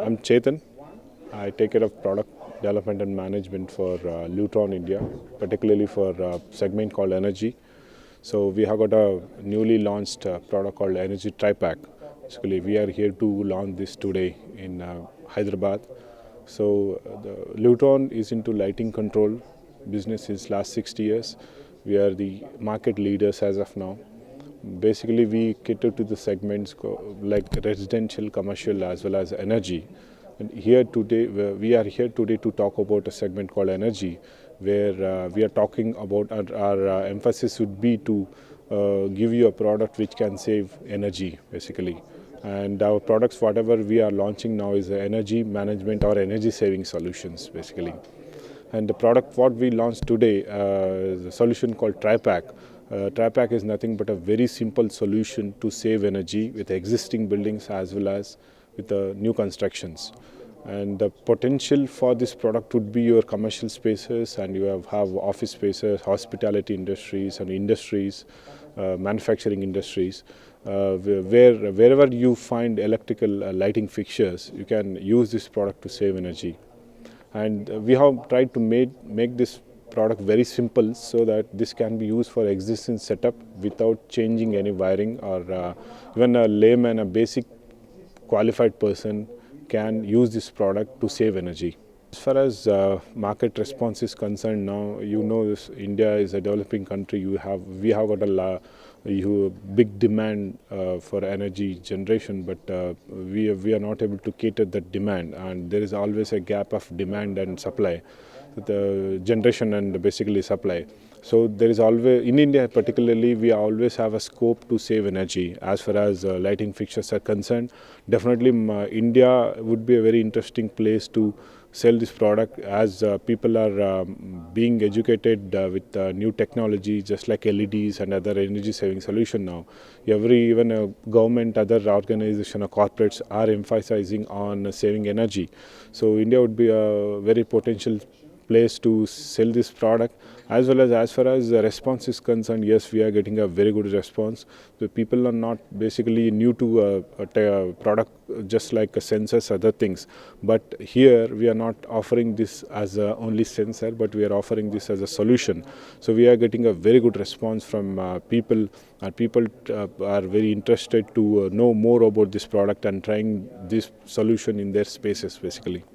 I'm Chetan. I take care of product development and management for Lutron India, particularly for segment called energy. So we have got a newly launched product called Energy Tripack. Basically, we are here to launch this today in Hyderabad. So the Lutron is into lighting control business since last 60 years. We are the market leaders as of now. Basically, we cater to the segments like residential, commercial, as well as energy. And here today, we are here today to talk about a segment called energy, where we are talking about our emphasis would be to give you a product which can save energy, basically. And our products, whatever we are launching now, is energy management or energy saving solutions, basically. And the product what we launched today is a solution called Tripack. Tripack is nothing but a very simple solution to save energy with existing buildings as well as with the new constructions. And the potential for this product would be your commercial spaces, and you have office spaces, hospitality industries and industries, manufacturing industries, wherever you find electrical lighting fixtures, you can use this product to save energy. And we have tried to make this product very simple so that this can be used for existing setup without changing any wiring, or even a layman, a basic qualified person can use this product to save energy. As far as market response is concerned, now you know India is a developing country. We have got a big demand for energy generation, but we are not able to cater that demand, and there is always a gap of demand and supply, the generation and basically supply. So there is always, in India particularly, we always have a scope to save energy as far as lighting fixtures are concerned. Definitely India would be a very interesting place to sell this product, as people are being educated with new technology, just like LEDs and other energy saving solution now. Even government, other organization or corporates are emphasizing on saving energy. So India would be a very potential place to sell this product. As well as far as the response is concerned, yes, we are getting a very good response. The people are not basically new to a product just like a sensors, other things, but here we are not offering this as a only sensor, but we are offering this as a solution. So we are getting a very good response from people, and people are very interested to know more about this product and trying this solution in their spaces, basically.